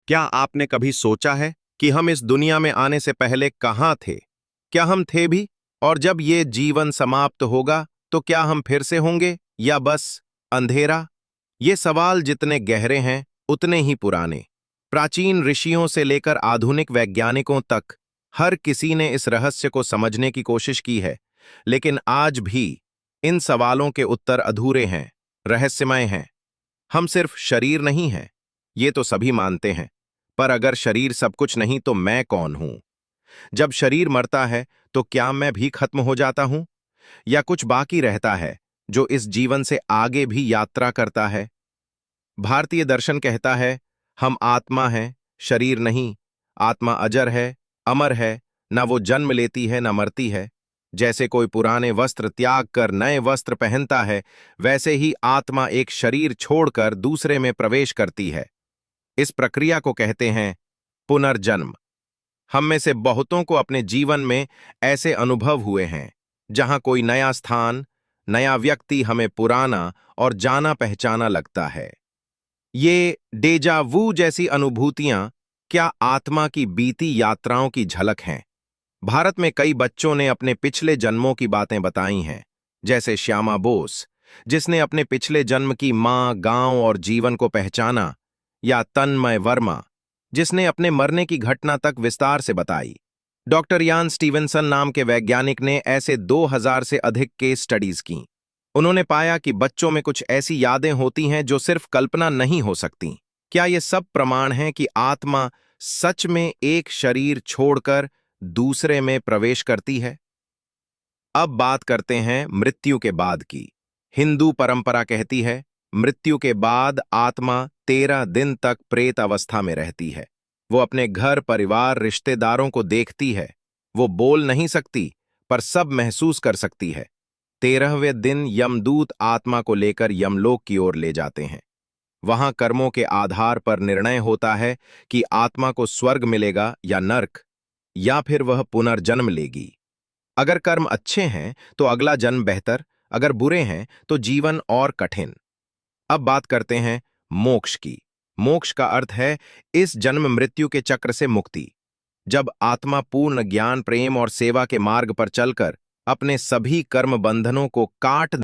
क्या आपने कभी सोचा है कि हम इस दुनिया में आने से पहले कहाँ थे? क्या हम थे भी? और जब ये जीवन समाप्त होगा तो क्या हम फिर से होंगे या बस अंधेरा? ये सवाल जितने गहरे हैं उतने ही पुराने। प्राचीन ऋषियों से लेकर आधुनिक वैज्ञानिकों तक हर किसी ने इस रहस्य को समझने की कोशिश की है, लेकिन आज भी इन सवालों के उत्तर अधूरे हैं, रहस्यमय हैं। हम सिर्फ शरीर नहीं हैं, ये तो सभी मानते हैं। पर अगर शरीर सब कुछ नहीं तो मैं कौन हूं? जब शरीर मरता है तो क्या मैं भी खत्म हो जाता हूं, या कुछ बाकी रहता है जो इस जीवन से आगे भी यात्रा करता है? भारतीय दर्शन कहता है, हम आत्मा हैं, शरीर नहीं। आत्मा अजर है, अमर है, ना वो जन्म लेती है ना मरती है। जैसे कोई पुराने वस्त्र त्याग कर नए वस्त्र पहनता है, वैसे ही आत्मा एक शरीर छोड़कर दूसरे में प्रवेश करती है। इस प्रक्रिया को कहते हैं पुनर्जन्म। हम में से बहुतों को अपने जीवन में ऐसे अनुभव हुए हैं जहां कोई नया स्थान, नया व्यक्ति हमें पुराना और जाना पहचाना लगता है। ये डेजा वू जैसी अनुभूतियां क्या आत्मा की बीती यात्राओं की झलक हैं? भारत में कई बच्चों ने अपने पिछले जन्मों की बातें बताई हैं, जैसे श्यामा बोस, जिसने अपने पिछले जन्म की मां, गांव और जीवन को पहचाना, या तन्मय वर्मा, जिसने अपने मरने की घटना तक विस्तार से बताई। डॉक्टर यान स्टीवेंसन नाम के वैज्ञानिक ने ऐसे 2000 से अधिक केस स्टडीज की। उन्होंने पाया कि बच्चों में कुछ ऐसी यादें होती हैं जो सिर्फ कल्पना नहीं हो सकती। क्या ये सब प्रमाण हैं कि आत्मा सच में एक शरीर छोड़कर दूसरे में प्रवेश करती है? अब बात करते हैं मृत्यु के बाद की। हिंदू परंपरा कहती है, मृत्यु के बाद आत्मा 13 दिन तक प्रेत अवस्था में रहती है। वो अपने घर, परिवार, रिश्तेदारों को देखती है। वो बोल नहीं सकती, पर सब महसूस कर सकती है। 13वें दिन यमदूत आत्मा को लेकर यमलोक की ओर ले जाते हैं। वहां कर्मों के आधार पर निर्णय होता है कि आत्मा को स्वर्ग मिलेगा या नर्क, या फिर वह पुनर्जन्म लेगी। अगर कर्म अच्छे हैं तो अगला जन्म बेहतर, अगर बुरे हैं तो जीवन और कठिन। अब बात करते हैं मोक्ष की। मोक्ष का अर्थ है इस जन्म मृत्यु के चक्र से मुक्ति। जब आत्मा पूर्ण ज्ञान, प्रेम और सेवा के मार्ग पर चलकर अपने सभी कर्म बंधनों को काट